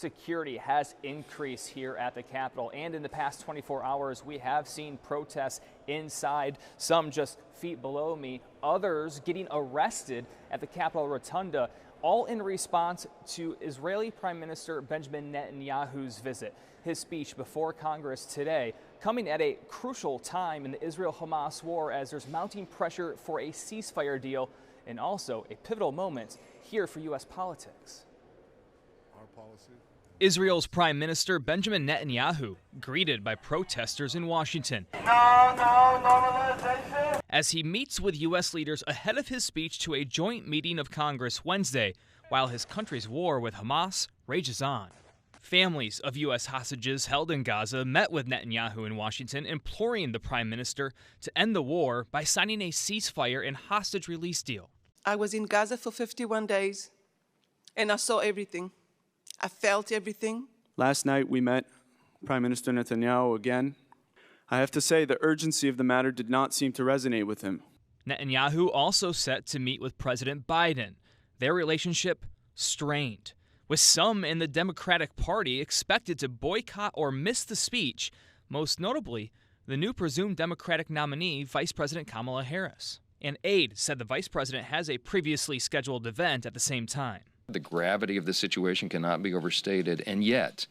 security has increased here at the Capitol. And in the past 24 hours, we have seen protests inside, some just feet below me, others getting arrested at the Capitol Rotunda, all in response to Israeli Prime Minister Benjamin Netanyahu's visit. His speech before Congress today coming at a crucial time in the Israel-Hamas war as there's mounting pressure for a ceasefire deal and also a pivotal moment here for U.S. politics. Israel's Prime Minister Benjamin Netanyahu greeted by protesters in Washington as he meets with U.S. leaders ahead of his speech to a joint meeting of Congress Wednesday, while his country's war with Hamas rages on. Families of U.S. hostages held in Gaza met with Netanyahu in Washington, imploring the Prime Minister to end the war by signing a ceasefire and hostage release deal. I was in Gaza for 51 days, and I saw everything. I felt everything. Last night we met Prime Minister Netanyahu again. I have to say the urgency of the matter did not seem to resonate with him. Netanyahu also set to meet with President Biden. Their relationship strained, with some in the Democratic Party expected to boycott or miss the speech, most notably the new presumed Democratic nominee, Vice President Kamala Harris. An aide said the vice president has a previously scheduled event at the same time. The gravity of the situation cannot be overstated, and yet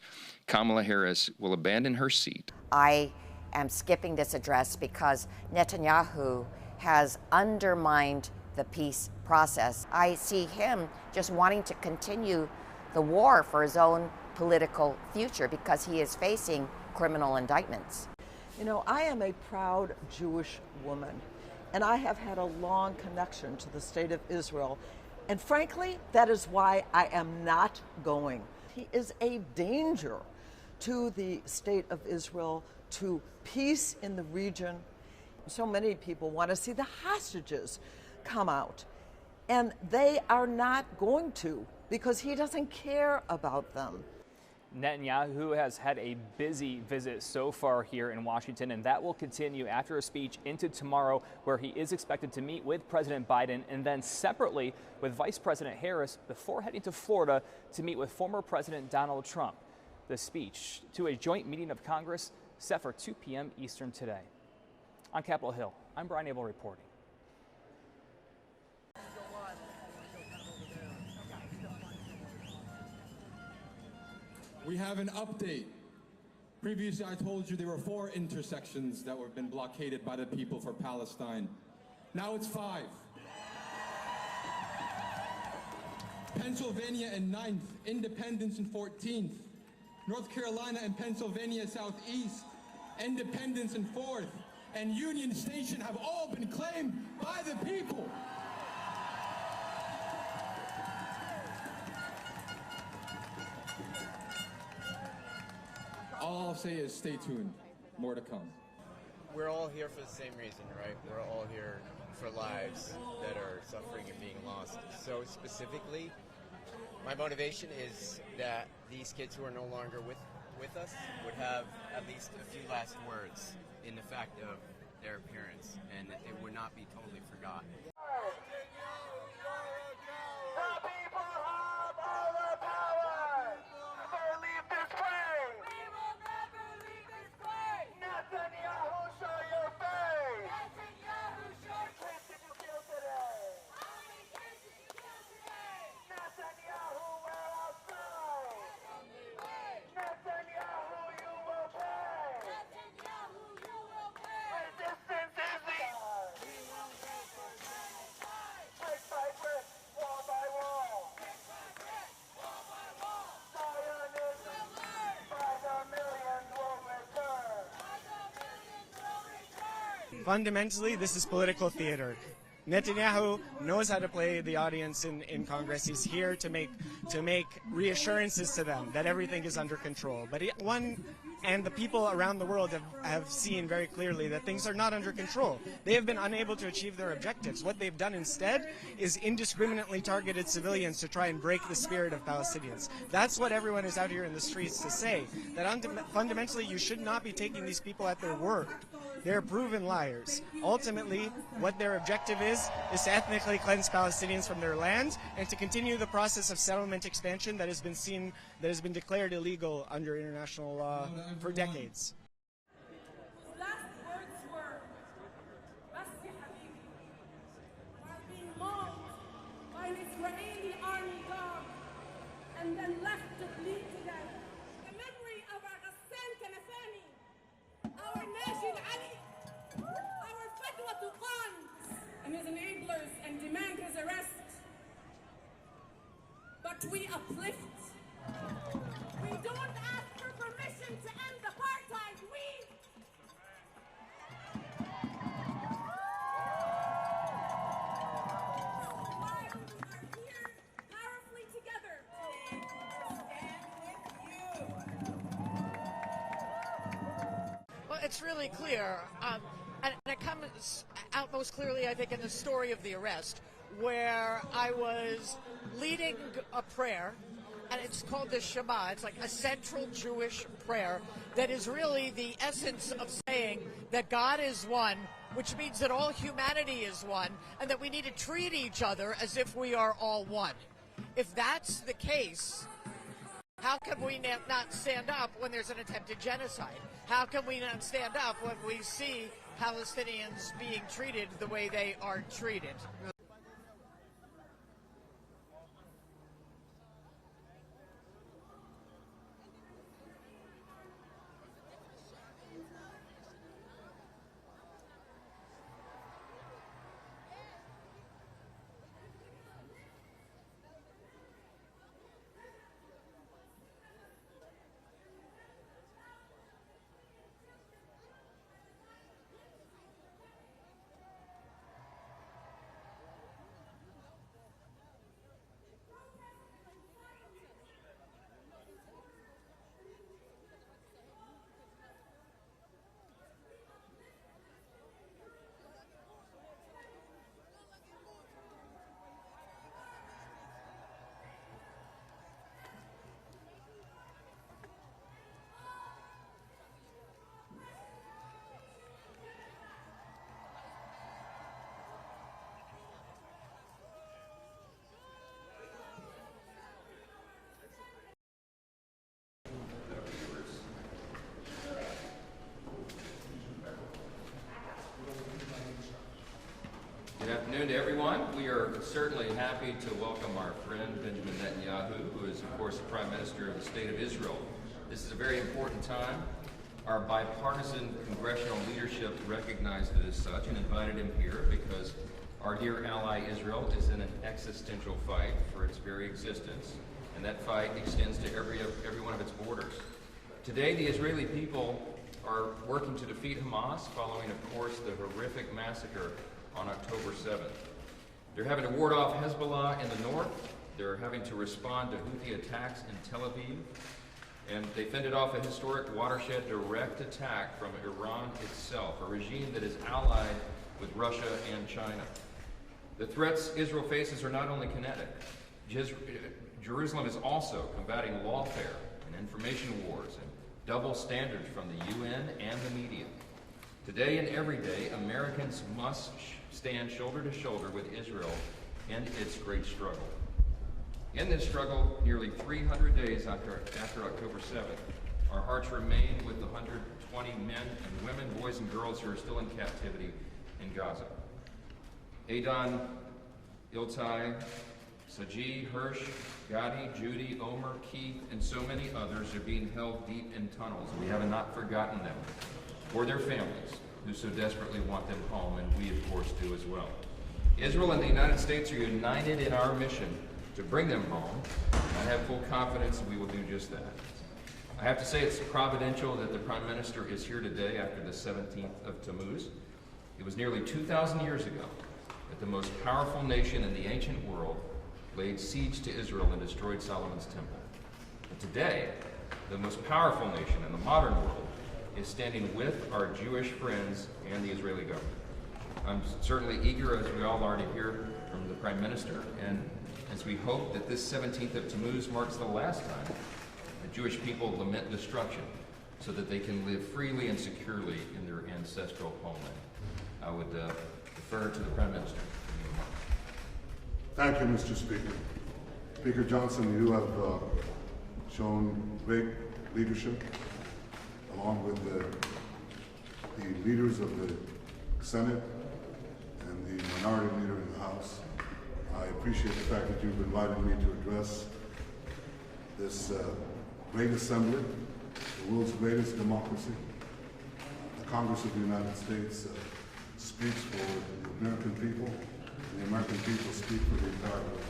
Kamala Harris will abandon her seat. I am skipping this address because Netanyahu has undermined the peace process. I see him just wanting to continue the war for his own political future because he is facing criminal indictments. You know, I am a proud Jewish woman, and I have had a long connection to the state of Israel. And frankly, that is why I am not going. He is a danger to the state of Israel, to peace in the region. So many people want to see the hostages come out, and they are not going to because he doesn't care about them. Netanyahu has had a busy visit so far here in Washington, and that will continue after a speech into tomorrow, where he is expected to meet with President Biden and then separately with Vice President Harris before heading to Florida to meet with former President Donald Trump. The speech to a joint meeting of Congress set for 2 p.m. Eastern today. On Capitol Hill, I'm Brian Abel reporting. We have an update. Previously, I told you there were 4 intersections that have been blockaded by the people for Palestine. Now it's 5. Pennsylvania and 9th, Independence and 14th. North Carolina and Pennsylvania Southeast, Independence and 4th, and Union Station have all been claimed by the people. All I'll say is stay tuned. More to come. We're all here for the same reason, right? We're all here for lives that are suffering and being lost. So specifically, my motivation is that these kids who are no longer with us would have at least a few last words in the fact of their appearance, and that they would not be totally forgotten. Fundamentally, this is political theater. Netanyahu knows how to play the audience in Congress. He's here to make reassurances to them that everything is under control. But and the people around the world have seen very clearly that things are not under control. They have been unable to achieve their objectives. What they've done instead is indiscriminately targeted civilians to try and break the spirit of Palestinians. That's what everyone is out here in the streets to say, that fundamentally you should not be taking these people at their word. They're proven liars. Ultimately, what their objective is to ethnically cleanse Palestinians from their land and to continue the process of settlement expansion that has been declared illegal under international law for decades. And then left to bleed to death. The memory of our Ghassan Kanafani, our Najid Ali, our Fatwa Tuqan, and his enablers, and demand his arrest. But we uplift. We don't ask for permission to end apartheid. It's really clear, and it comes out most clearly, I think, in the story of the arrest, where I was leading a prayer, and it's called the Shema. It's like a central Jewish prayer that is really the essence of saying that God is one, which means that all humanity is one, and that we need to treat each other as if we are all one. If that's the case, how can we not stand up when there's an attempted genocide? How can we not stand up when we see Palestinians being treated the way they are treated? Good afternoon to everyone. We are certainly happy to welcome our friend Benjamin Netanyahu, who is, of course, the Prime Minister of the State of Israel. This is a very important time. Our bipartisan congressional leadership recognized it as such and invited him here because our dear ally Israel is in an existential fight for its very existence, and that fight extends to every one of its borders. Today, the Israeli people are working to defeat Hamas following, of course, the horrific massacre on October 7th. They're having to ward off Hezbollah in the north. They're having to respond to Houthi attacks in Tel Aviv. And they fended off a historic watershed direct attack from Iran itself, a regime that is allied with Russia and China. The threats Israel faces are not only kinetic. Jerusalem is also combating lawfare and information wars and double standards from the UN and the media. Today and every day, Americans must stand shoulder to shoulder with Israel in its great struggle. In this struggle, nearly 300 days after October 7th, our hearts remain with the 120 men and women, boys and girls who are still in captivity in Gaza. Adon, Iltai, Saji, Hirsch, Gadi, Judy, Omer, Keith, and so many others are being held deep in tunnels. We have not forgotten them, or their families, who so desperately want them home, and we, of course, do as well. Israel and the United States are united in our mission to bring them home. I have full confidence that we will do just that. I have to say it's providential that the Prime Minister is here today after the 17th of Tammuz. It was nearly 2,000 years ago that the most powerful nation in the ancient world laid siege to Israel and destroyed Solomon's temple. And today, the most powerful nation in the modern world is standing with our Jewish friends and the Israeli government. I'm certainly eager, as we all are, to hear from the Prime Minister, and as we hope that this 17th of Tammuz marks the last time the Jewish people lament destruction so that they can live freely and securely in their ancestral homeland. I would defer to the Prime Minister. Thank you, Mr. Speaker. Speaker Johnson, you have shown great leadership along with the leaders of the Senate and the minority leader in the House. I appreciate the fact that you've invited me to address this great assembly, the world's greatest democracy. The Congress of the United States speaks for the American people, and the American people speak for the entire world.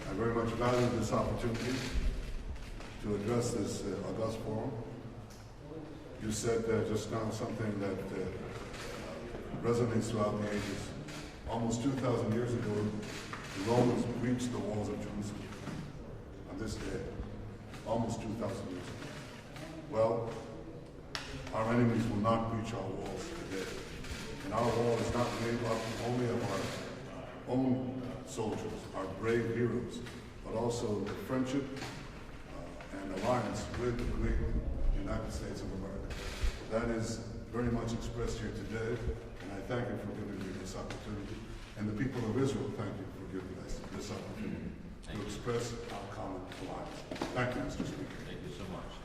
I very much value this opportunity to address this august forum. You said just now something that resonates throughout the ages. Almost 2,000 years ago, the Romans breached the walls of Jerusalem on this day, almost 2,000 years ago. Well, our enemies will not breach our walls today. And our wall is not made up only of our own soldiers, our brave heroes, but also the friendship and alliance with the great United States of America. That is very much expressed here today, and I thank you for giving me this opportunity. And the people of Israel, thank you for giving us this opportunity to express our common alliance. Thank you, Mr. Speaker. Thank you so much.